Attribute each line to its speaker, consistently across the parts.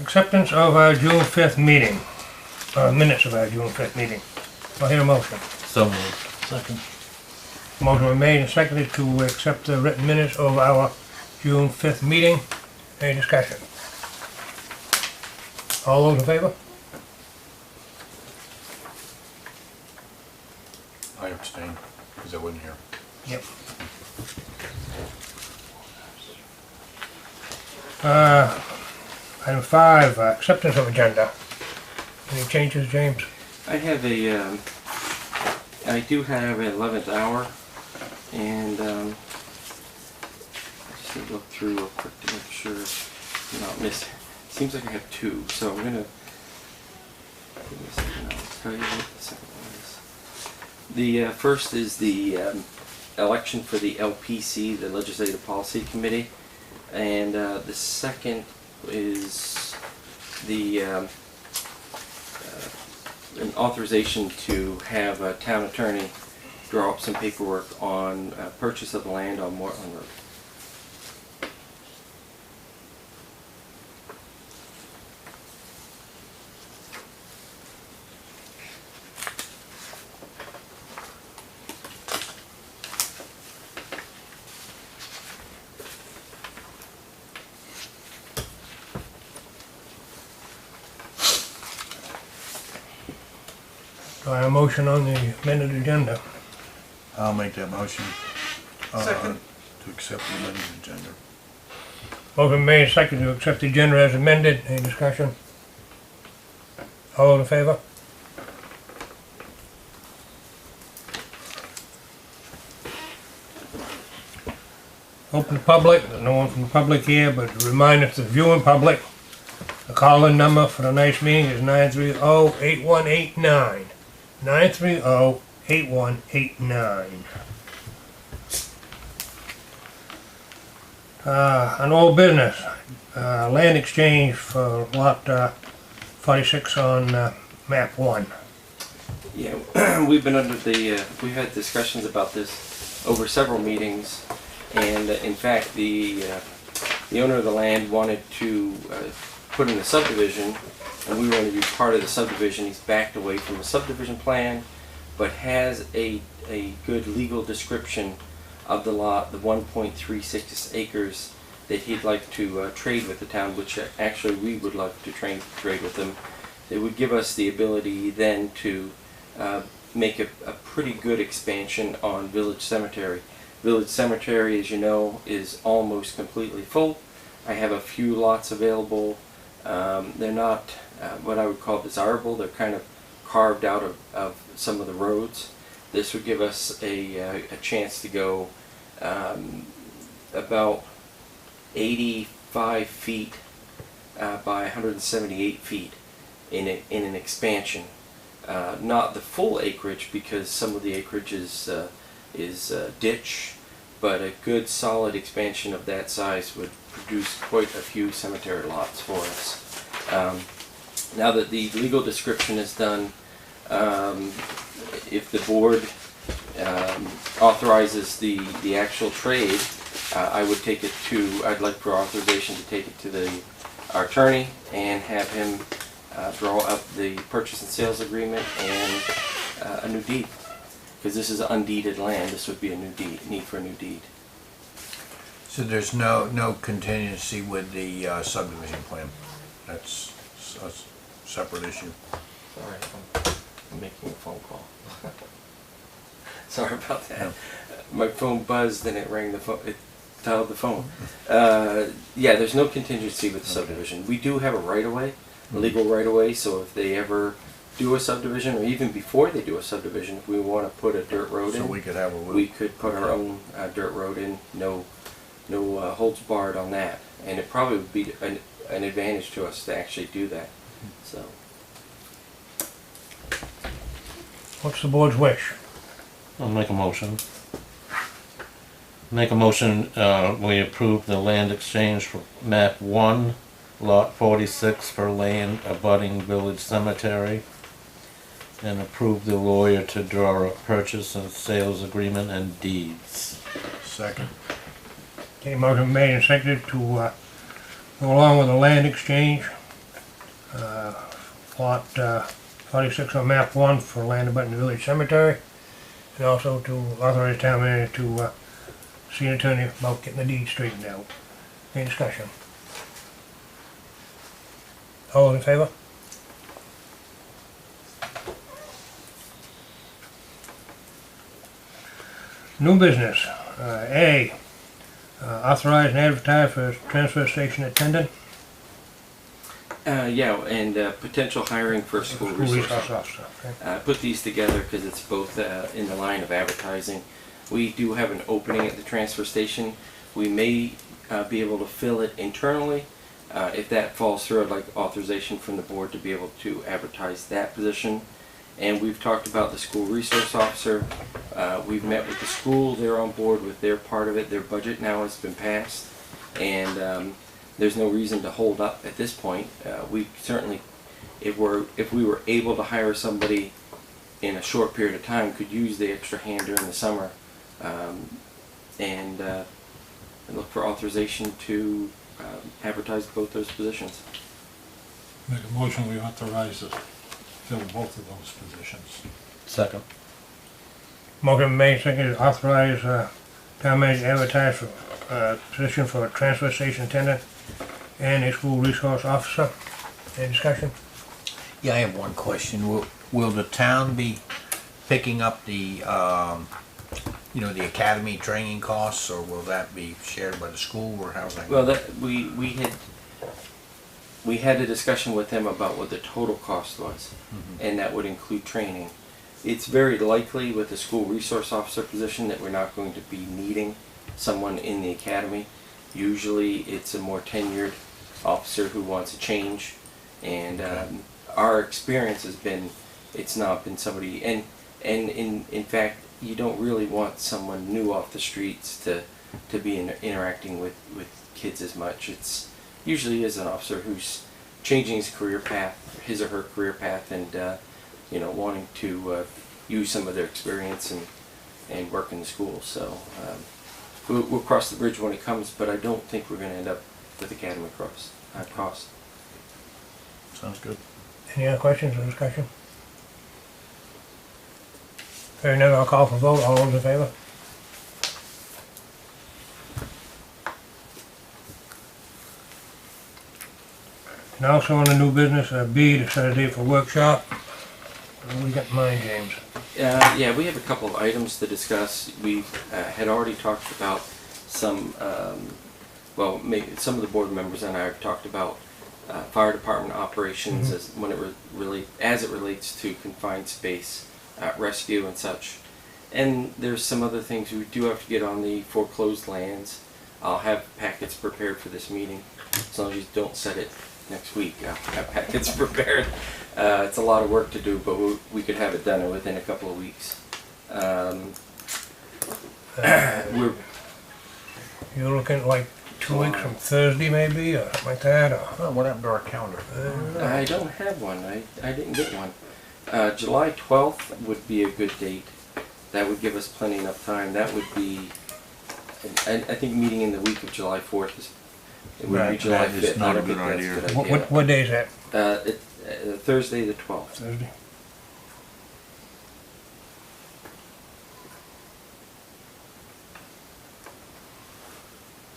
Speaker 1: Acceptance of our June 5th meeting, minutes of our June 5th meeting. Do I hear a motion?
Speaker 2: So moved.
Speaker 3: Second.
Speaker 1: Motion was made and seconded to accept the written minutes of our June 5th meeting. Any discussion? All those in favor?
Speaker 3: I abstain, because I wasn't here.
Speaker 1: Yep. Item 5, acceptance of agenda. Any changes, James?
Speaker 2: I have I do have an 11th hour, and I just need to look through real quick to make sure I'm not missing. Seems like I have 2, so I'm gonna give me a second. I'll tell you what the second one is. The first is the election for the LPC, the Legislative Policy Committee, and the second is the an authorization to have a town attorney draw up some paperwork on purchase of land on Mortland Road.
Speaker 1: Do I have a motion on the amended agenda?
Speaker 3: I'll make that motion.
Speaker 2: Second.
Speaker 3: To accept the amended agenda.
Speaker 1: Motion made and seconded to accept the agenda as amended. Any discussion? All those in favor? Open to public. There's no one from the public here, but a reminder to the viewing public, the call-in number for tonight's meeting is 930-8189. 930-8189. On old business, land exchange for lot 46 on map 1.
Speaker 2: Yeah, we've been under the, we've had discussions about this over several meetings, and in fact the owner of the land wanted to put in a subdivision, and we were going to be part of the subdivision. He's backed away from the subdivision plan, but has a good legal description of the lot, the 1.36 acres that he'd like to trade with the town, which actually we would like to trade with them. It would give us the ability then to make a pretty good expansion on Village Cemetery. Village Cemetery, as you know, is almost completely full. I have a few lots available. They're not what I would call desirable. They're kind of carved out of some of the roads. This would give us a chance to go about 85 feet by 178 feet in an expansion. Not the full acreage, because some of the acreage is ditch, but a good solid expansion of that size would produce quite a few cemetery lots for us. Now that the legal description is done, if the board authorizes the actual trade, I would take it to, I'd like for authorization to take it to our attorney and have him draw up the purchase and sales agreement and a new deed. Because this is undeeded land, this would be a new deed, need for a new deed.
Speaker 3: So there's no contingency with the subdivision plan? That's a separate issue.
Speaker 2: Sorry, I'm making a phone call. Sorry about that.
Speaker 3: No.
Speaker 2: My phone buzzed and it rang the phone. It dialed the phone. Yeah, there's no contingency with the subdivision. We do have a right-of-way, a legal right-of-way. So if they ever do a subdivision, or even before they do a subdivision, if we want to put a dirt road in,
Speaker 3: So we could have a loop.
Speaker 2: we could put our own dirt road in. No holds barred on that, and it probably would be an advantage to us to actually do that. So.
Speaker 1: What's the board's wish?
Speaker 4: I'll make a motion. Make a motion, we approve the land exchange for map 1, lot 46 for land abutting Village Cemetery, and approve the lawyer to draw a purchase and sales agreement and deeds.
Speaker 3: Second.
Speaker 1: Okay, motion made and seconded to go along with the land exchange Plot 46 on map 1 for land abutting the village cemetery. And also to authorize town manager to see an attorney about getting the deed straightened out. Any discussion? All those in favor? New business. A. Authorize and advertise for transfer station attendant.
Speaker 2: Yeah, and potential hiring for a school resource officer.
Speaker 1: Okay.
Speaker 2: Put these together because it's both in the line of advertising. We do have an opening at the transfer station. We may be able to fill it internally. If that falls through, I'd like authorization from the board to be able to advertise that position. And we've talked about the school resource officer. We've met with the school. They're on board with their part of it. Their budget now has been passed. And there's no reason to hold up at this point. We certainly, if we were able to hire somebody in a short period of time, could use the extra hand during the summer, and look for authorization to advertise both those positions.
Speaker 5: Make a motion, we authorize to fill both of those positions.
Speaker 4: Second.
Speaker 1: Motion made, seconded, to authorize town manager to advertise for position for a transfer station attendant and a school resource officer. Any discussion?
Speaker 3: Yeah, I have one question. Will the town be picking up the, the academy training costs, or will that be shared by the school, or how's that?
Speaker 2: Well, that we had a discussion with them about what the total cost was, and that would include training. It's very likely with the school resource officer position that we're not going to be needing someone in the academy. Usually it's a more tenured officer who wants a change, and our experience has been it's not been somebody, and in fact you don't really want someone new off the streets to be interacting with kids as much. It's usually is an officer who's changing his career path, his or her career path, and wanting to use some of their experience and work in the school. So we'll cross the bridge when it comes, but I don't think we're going to end up with academy cost.
Speaker 3: Sounds good.
Speaker 1: Any other questions or discussion? Hearing none, I'll call for vote. All those in favor? And also on the new business, B, to set a date for workshop. What do we got in mind, James?
Speaker 2: Yeah, we have a couple of items to discuss. We had already talked about some, maybe some of the board members and I have talked about fire department operations as it relates to confined space, rescue and such. And there's some other things we do have to get on the foreclosed lands. I'll have packets prepared for this meeting, as long as you don't set it next week. I'll have packets prepared. It's a lot of work to do, but we could have it done within a couple of weeks.
Speaker 1: You're looking at like 2 weeks from Thursday maybe, or something like that, or?
Speaker 3: Oh, what happened to our calendar?
Speaker 2: I don't have one. I didn't get one. July 12th would be a good date. That would give us plenty enough time. That would be, I think meeting in the week of July 4th it would be
Speaker 3: Right,
Speaker 2: July
Speaker 3: that
Speaker 2: 5th.
Speaker 3: is not
Speaker 2: I
Speaker 3: a
Speaker 2: don't
Speaker 3: good
Speaker 2: think that's
Speaker 3: idea.
Speaker 2: a good idea.
Speaker 1: What day is that?
Speaker 2: Thursday the 12th.
Speaker 1: Thursday?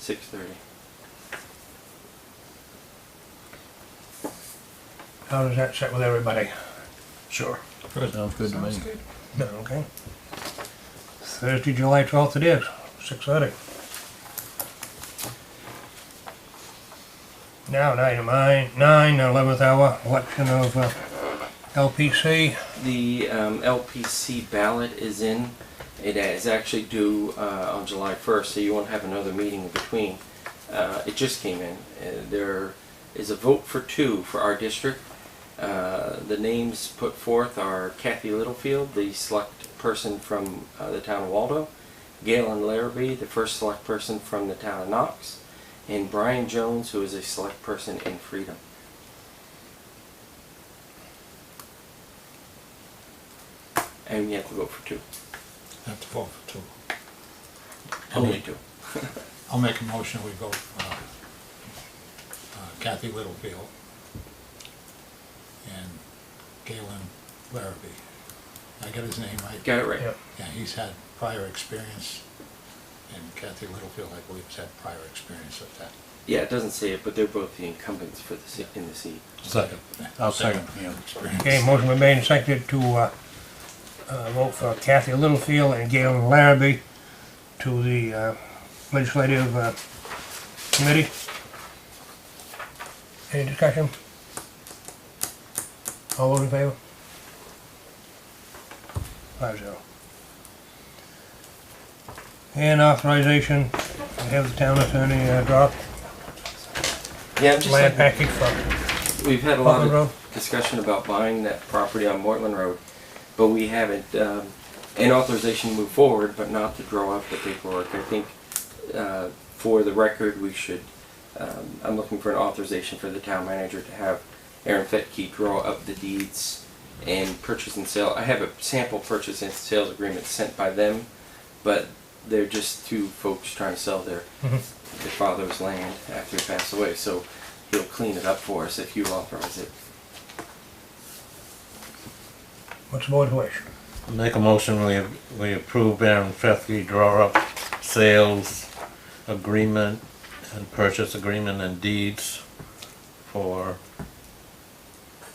Speaker 2: $6:30.
Speaker 1: How does that set with everybody?
Speaker 3: Sure.
Speaker 5: Good.
Speaker 3: Sounds good to me.
Speaker 1: No, okay. Thursday, July 12th it is, 6:30. Now, item 9, 11th hour, election of LPC.
Speaker 2: The LPC ballot is in. It is actually due on July 1st, so you won't have another meeting in between. It just came in. There is a vote for 2 for our district. The names put forth are Kathy Littlefield, the select person from the town of Waldo, Galen Larrabee, the first select person from the town of Knox, and Brian Jones, who is a select person in Freedom. And you have to vote for 2.
Speaker 5: Have to vote for 2.
Speaker 2: Only 2.
Speaker 5: I'll make a motion, we vote Kathy Littlefield. and Galen Larrabee. I got his name right?
Speaker 2: Got it right.
Speaker 1: Yep.
Speaker 5: Yeah, he's had prior experience, and Kathy Littlefield, I believe, has had prior experience with that.
Speaker 2: Yeah, it doesn't say it, but they're both the incumbents for the seat, in the seat.
Speaker 3: Second. I'll second.
Speaker 5: Yeah, experience.
Speaker 1: Okay, motion been made and seconded to vote for Kathy Littlefield and Galen Larrabee to the legislative committee. Any discussion? All those in favor? 5-0. And authorization to have the town attorney drop
Speaker 2: Yeah, I'm just
Speaker 1: land
Speaker 2: like,
Speaker 1: package for
Speaker 2: we've had a lot
Speaker 1: Portland Road.
Speaker 2: of discussion about buying that property on Mortland Road, but we haven't, an authorization to move forward, but not to draw up the paperwork. I think, for the record, we should, I'm looking for an authorization for the town manager to have Aaron Fetke draw up the deeds and purchase and sale. I have a sample purchase and sales agreement sent by them, but they're just two folks trying to sell their father's land after he passed away, so he'll clean it up for us if you authorize it.
Speaker 1: What's the board's wish?
Speaker 4: Make a motion, we approve Aaron Fethke draw up sales agreement and purchase agreement and deeds for,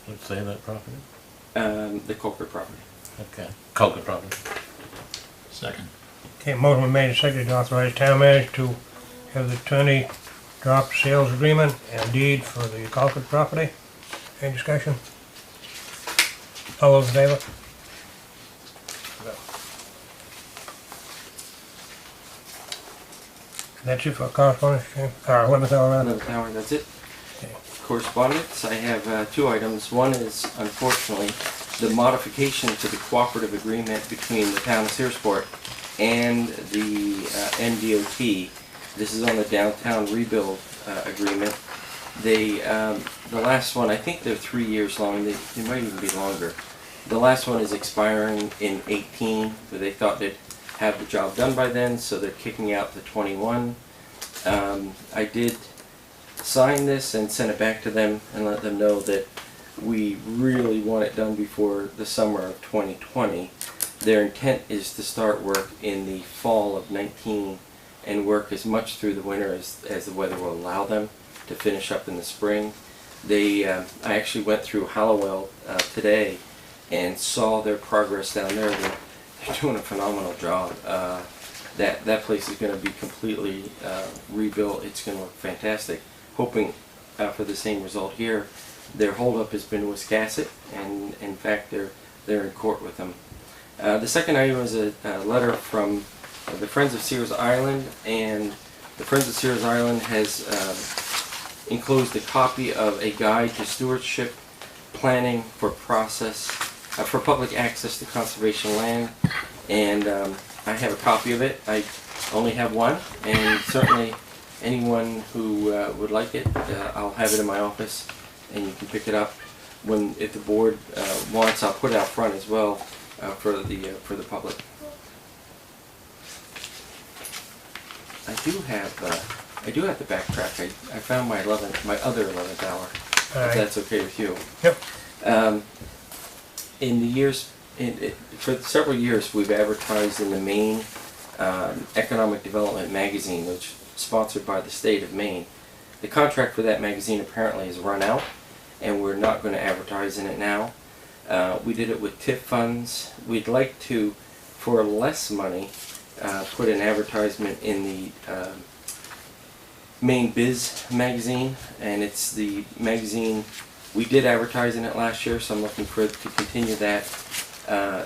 Speaker 4: let's say that property?
Speaker 2: The corporate property.
Speaker 4: Okay, Culver property.
Speaker 5: Second.
Speaker 1: Okay, motion been made and seconded to authorize town manager to have the attorney drop sales agreement and deed for the Colquitt property. Any discussion? All those in favor? No. That's it for correspondence, Jim? 11th hour rather?
Speaker 2: 11th hour, that's it.
Speaker 1: Okay.
Speaker 2: Correspondence, I have two items. One is, unfortunately, the modification to the cooperative agreement between the town of Searsport and the MDOT. This is on the downtown rebuild agreement. They, the last one, I think they're 3 years long. They might even be longer. The last one is expiring in 18, but they thought they'd have the job done by then, so they're kicking out the 21. I did sign this and send it back to them and let them know that we really want it done before the summer of 2020. Their intent is to start work in the fall of 19 and work as much through the winter as the weather will allow them to finish up in the spring. They, I actually went through Hallowell today and saw their progress down there. They're doing a phenomenal job. That place is going to be completely rebuilt. It's going to look fantastic. Hoping for the same result here. Their holdup has been Wiscasset, and in fact they're in court with them. The second item is a letter from the Friends of Sears Island, and the Friends of Sears Island has enclosed a copy of a guide to stewardship planning for process for public access to conservation land, and I have a copy of it. I only have one, and certainly anyone who would like it, I'll have it in my office, and you can pick it up when, if the board wants. I'll put it out front as well for the public. I do have to backtrack. I found my other 11th hour. If that's okay with you.
Speaker 1: Yep.
Speaker 2: In the years, for several years, we've advertised in the Maine Economic Development magazine, which is sponsored by the state of Maine. The contract for that magazine apparently has run out, and we're not going to advertise in it now. We did it with TIF funds. We'd like to, for less money, put an advertisement in the Maine Biz magazine, and it's the magazine. We did advertise in it last year, so I'm looking for it to continue that.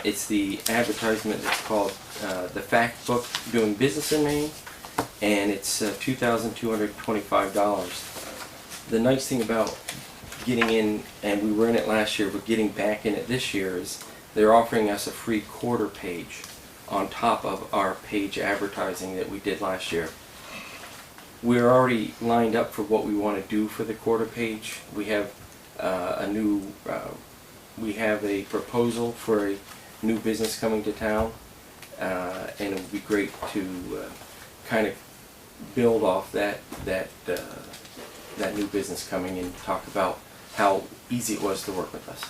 Speaker 2: It's the advertisement that's called The Fact Book Doing Business in Maine, and it's $2,225. The nice thing about getting in, and we were in it last year, but getting back in it this year, is they're offering us a free quarter page on top of our page advertising that we did last year. We're already lined up for what we want to do for the quarter page. We have we have a proposal for a new business coming to town, and it would be great to kind of build off that new business coming and talk about how easy it was to work with us.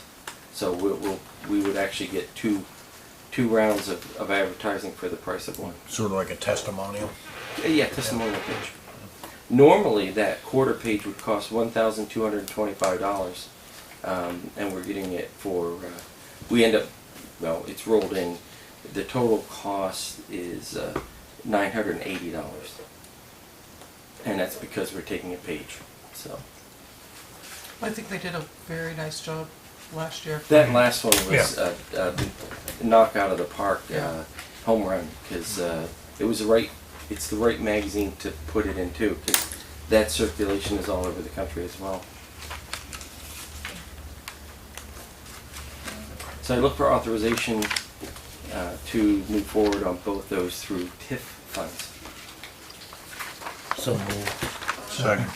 Speaker 2: So we would actually get two rounds of advertising for the price of one.
Speaker 3: Sort of like a testimonial?
Speaker 2: Yeah, testimonial page. Normally, that quarter page would cost $1,225, and we're getting it for, we end up, well, it's rolled in, the total cost is $980. And that's because we're taking a page, so.
Speaker 6: I think they did a very nice job last year.
Speaker 2: That last one was a knock out of the park,
Speaker 6: Yeah.
Speaker 2: home run, because it was it's the right magazine to put it in too, because that circulation is all over the country as well. So I look for authorization to move forward on both those through TIF funds.
Speaker 4: So moved.
Speaker 3: Second.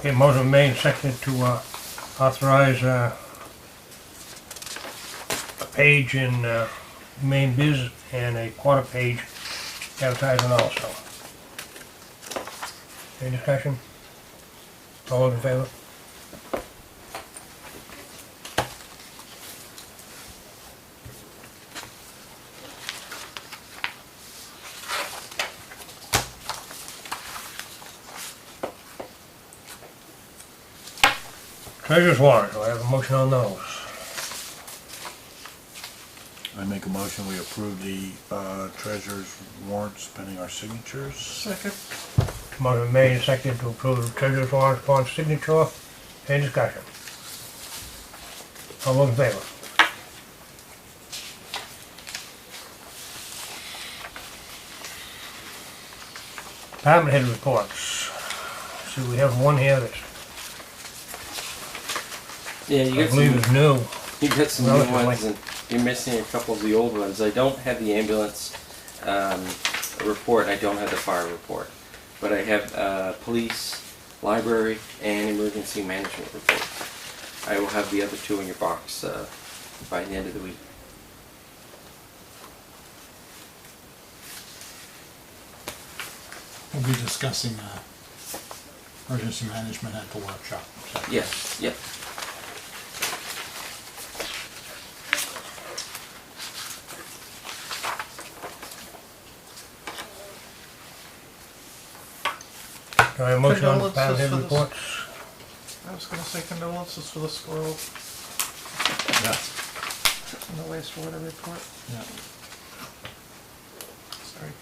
Speaker 1: Okay, motion made and seconded to authorize a page in main biz and a quarter page advertising also. Any discussion? All those in favor? Treasurer's warrant, do I have a motion on those?
Speaker 3: I make a motion, we approve the treasurer's warrants pending our signatures.
Speaker 6: Second.
Speaker 1: Motion made and seconded to approve the treasurer's warrant upon signature. Any discussion? All those in favor? Department head reports. See, we have one here that
Speaker 2: Yeah, you
Speaker 1: I
Speaker 2: got
Speaker 1: believe
Speaker 2: some,
Speaker 1: is new.
Speaker 2: you got some new
Speaker 1: relatively.
Speaker 2: ones, and you're missing a couple of the old ones. I don't have the ambulance report. I don't have the fire report, but I have police, library, and emergency management report. I will have the other two in your box by the end of the week.
Speaker 5: We'll be discussing emergency management at the workshop. So,
Speaker 2: Yes, yep.
Speaker 1: Do I have a motion on the
Speaker 6: Condolences
Speaker 1: department head
Speaker 6: for the-
Speaker 1: reports?
Speaker 6: I was gonna say condolences for the squirrel
Speaker 3: Yeah.
Speaker 6: in the wastewater report.
Speaker 5: yeah.
Speaker 6: Sorry.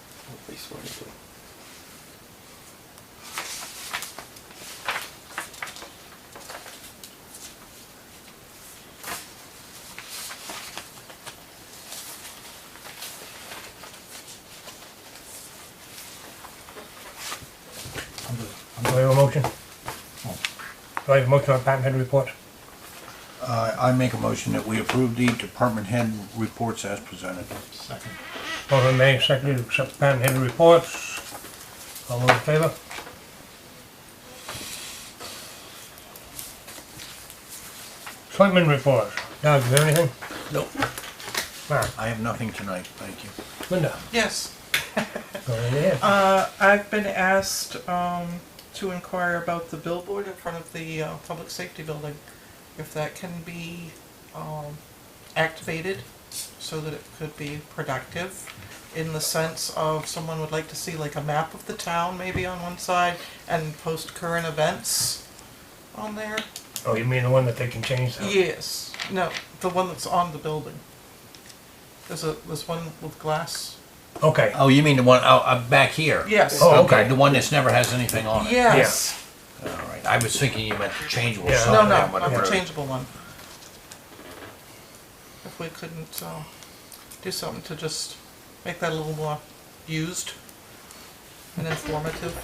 Speaker 2: Wastewater report.
Speaker 1: Do I have a motion? Do I have a motion on department head reports?
Speaker 3: I make a motion that we approve the department head reports as presented.
Speaker 5: Second.
Speaker 1: Motion made and seconded to accept department head reports. All those in favor? Selectmen reports. Doug, is there anything?
Speaker 3: Nope.
Speaker 1: Mark,
Speaker 3: I have nothing tonight, thank you.
Speaker 1: Linda,
Speaker 6: Yes.
Speaker 1: go right ahead.
Speaker 6: I've been asked to inquire about the billboard in front of the public safety building, if that can be activated so that it could be productive, in the sense of someone would like to see like a map of the town maybe on one side and post current events on there.
Speaker 1: Oh, you mean the one that they can change? Though?
Speaker 6: Yes. No, the one that's on the building. There's one with glass.
Speaker 1: Okay.
Speaker 3: Oh, you mean the one out back here?
Speaker 6: Yes.
Speaker 1: Oh, okay.
Speaker 3: The one that's never has anything on it?
Speaker 6: Yes.
Speaker 3: All right, I was thinking you meant the changeable
Speaker 1: Yeah.
Speaker 3: sign.
Speaker 6: No, no,
Speaker 3: that would
Speaker 6: not the
Speaker 3: work.
Speaker 6: changeable one. If we couldn't do something to just make that a little more used and informative.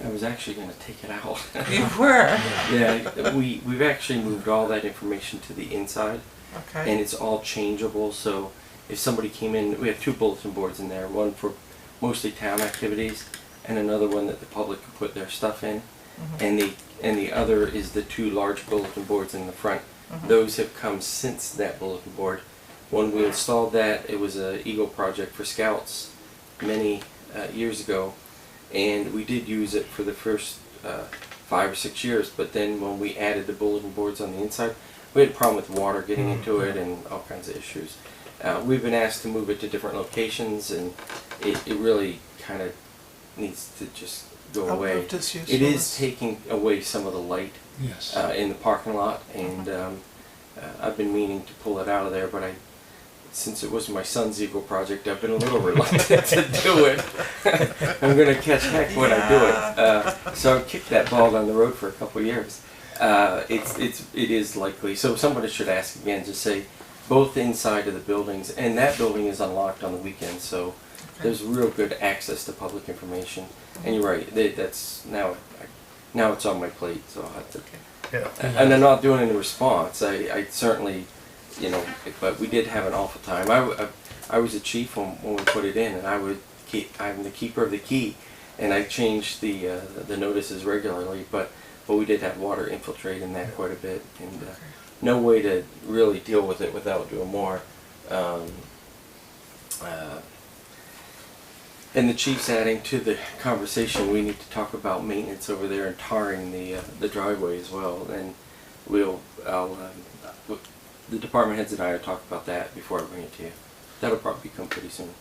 Speaker 2: I was actually going to take it out.
Speaker 6: You were?
Speaker 2: Yeah, we've actually moved all that information to the inside, and
Speaker 6: Okay.
Speaker 2: it's all changeable. So if somebody came in, we have two bulletin boards in there, one for mostly town activities, and another one that the public can put their stuff in.
Speaker 6: Mhm.
Speaker 2: And the other is the two large bulletin boards in the front.
Speaker 6: Mhm.
Speaker 2: Those have come since that bulletin board. When we installed that, it was a Eagle project for Scouts many years ago, and we did use it for the first 5 or 6 years. But then when we added the bulletin boards on the inside, we had a problem with water getting into it and all kinds of issues. We've been asked to move it to different locations, and it really kind of needs to just go away.
Speaker 6: Outlived its
Speaker 2: It is
Speaker 6: usefulness.
Speaker 2: taking away some of the light
Speaker 5: Yes.
Speaker 2: in the parking lot, and I've been meaning to pull it out of there, but since it was my son's Eagle project, I've been a little reluctant to do it. I'm gonna catch heck when I do it. So I've kicked that ball down the road for a couple of years. It is likely. So somebody should ask again, just say both inside of the buildings, and that building is unlocked on the weekends, so there's real good access to public information. And you're right, that's now it's on my plate, so I'll have to.
Speaker 1: Yeah.
Speaker 2: And I'm not doing any response. I certainly, but we did have an awful time. I was a chief when we put it in, and I'm the keeper of the key, and I changed the notices regularly. But we did have water infiltrate in that quite a bit, and no way to really deal with it without doing more. And the chief's adding to the conversation, we need to talk about maintenance over there and tarring the driveway as well. And the department heads and I will talk about that before I bring it to you. That'll probably come pretty soon.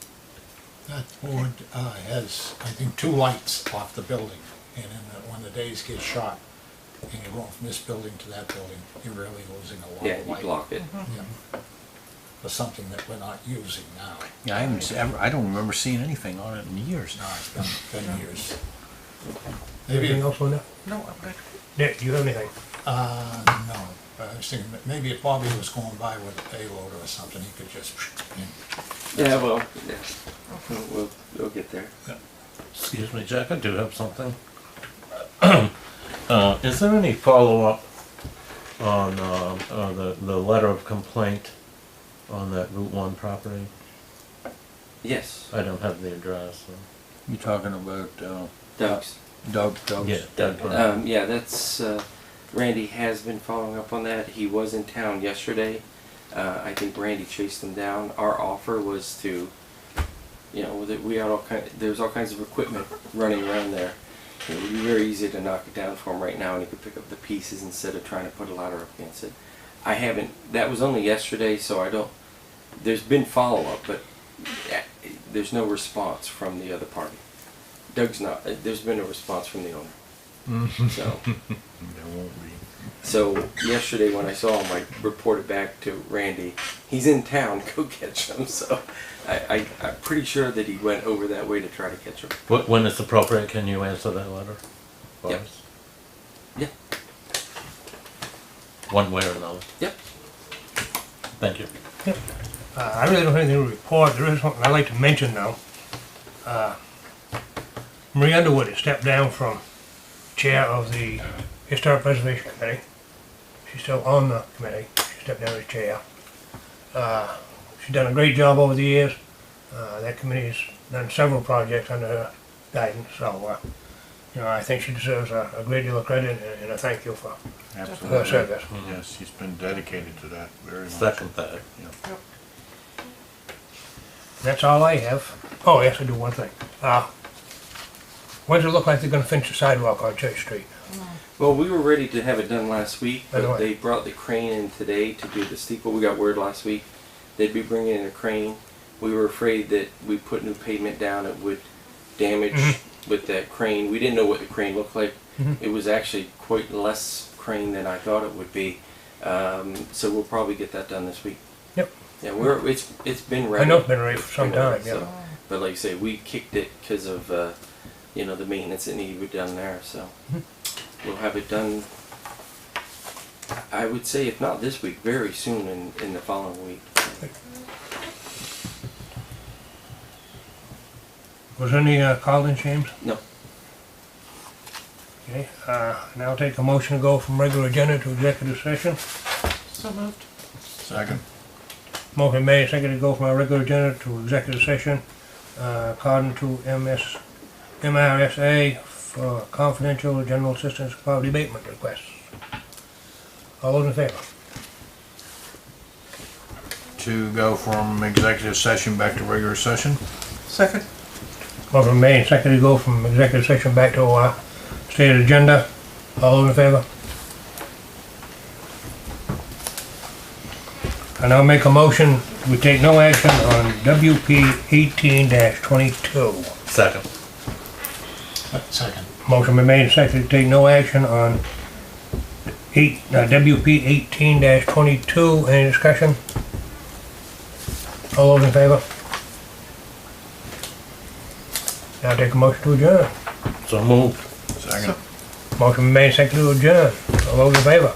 Speaker 5: That board has, I think, 2 lights off the building, and when the days get shot, and you're going from this building to that building, you're really losing a lot
Speaker 2: Yeah,
Speaker 5: of
Speaker 2: you
Speaker 5: light.
Speaker 2: block it.
Speaker 5: Yeah. For something that we're not using now.
Speaker 3: Yeah, I don't remember seeing anything on it in years.
Speaker 5: No, it's been years.
Speaker 1: Anything
Speaker 5: Maybe,
Speaker 1: else, Linda?
Speaker 6: No, I'm good.
Speaker 1: Dick, do you have anything?
Speaker 5: no. I was thinking that maybe if Bobby was going by with a payloader or something, he could just,
Speaker 2: Yeah, well, yeah. We'll get there.
Speaker 4: Excuse me, Jack, I do have something. Is there any follow-up on the letter of complaint on that Route 1 property?
Speaker 2: Yes,
Speaker 4: I don't have the address. So.
Speaker 3: You talking about
Speaker 2: Doug's.
Speaker 3: Doug's?
Speaker 4: Yeah, Doug Brown.
Speaker 2: Yeah, that's Randy has been following up on that. He was in town yesterday. I think Randy chased him down. Our offer was to, that we had there's all kinds of equipment running around there. It would be very easy to knock it down for him right now, and he could pick up the pieces instead of trying to put a ladder up against it. I haven't. That was only yesterday, so I don't. There's been follow-up, but there's no response from the other party. Doug's not. There's been a response from the owner. So.
Speaker 3: There won't be.
Speaker 2: So yesterday when I saw him, I reported back to Randy. He's in town. Go catch him. So I'm pretty sure that he went over that way to try to catch him.
Speaker 4: When it's appropriate, can you answer that letter? for
Speaker 2: Yep.
Speaker 4: us?
Speaker 2: Yeah.
Speaker 4: One way or another.
Speaker 2: Yep.
Speaker 4: Thank you.
Speaker 1: I really don't have anything to report. There is something I'd like to mention though. Marie Underwood has stepped down from chair of the Historic Preservation Committee. She's still on the committee. She stepped down as chair. She's done a great job over the years. That committee's done several projects under her guidance, so I think she deserves a great deal of credit and a thank you for her
Speaker 3: Absolutely.
Speaker 1: service.
Speaker 3: Yes, he's been dedicated to that very much.
Speaker 4: Second that.
Speaker 3: Yeah.
Speaker 1: That's all I have. Oh, yes, I do one thing. When does it look like they're gonna finish the sidewalk on Church Street?
Speaker 2: Well, we were ready to have it done last week,
Speaker 1: By the
Speaker 2: but
Speaker 1: way.
Speaker 2: they brought the crane in today to do the steeple. We got word last week they'd be bringing in a crane. We were afraid that we put new pavement down, it would damage with that crane. We didn't know what the crane looked like. It was actually quite less crane than I thought it would be. So we'll probably get that done this week.
Speaker 1: Yep.
Speaker 2: Yeah, it's been ready.
Speaker 1: I know it's been ready for some
Speaker 2: It's been ready,
Speaker 1: time, yeah.
Speaker 2: so- But like I say, we kicked it because of the maintenance that needed to be done there. So we'll have it done. I would say if not this week, very soon in the following week.
Speaker 1: Was there any called in, James?
Speaker 2: No.
Speaker 1: Okay, now I'll take a motion to go from regular agenda to executive session.
Speaker 6: So moved.
Speaker 3: Second.
Speaker 1: Motion made, seconded to go from our regular agenda to executive session, according to MRSA for confidential general assistance poverty abatement requests. All those in favor?
Speaker 3: To go from executive session back to regular session.
Speaker 6: Second.
Speaker 1: Motion made, seconded to go from executive session back to stated agenda. All those in favor? I now make a motion, we take no action on WP 18-22.
Speaker 4: Second.
Speaker 5: Second.
Speaker 1: Motion been made and seconded to take no action on WP 18-22. Any discussion? All those in favor? Now take a motion to adjourn.
Speaker 4: So moved.
Speaker 3: Second.
Speaker 1: Motion been made and seconded to adjourn. All those in favor?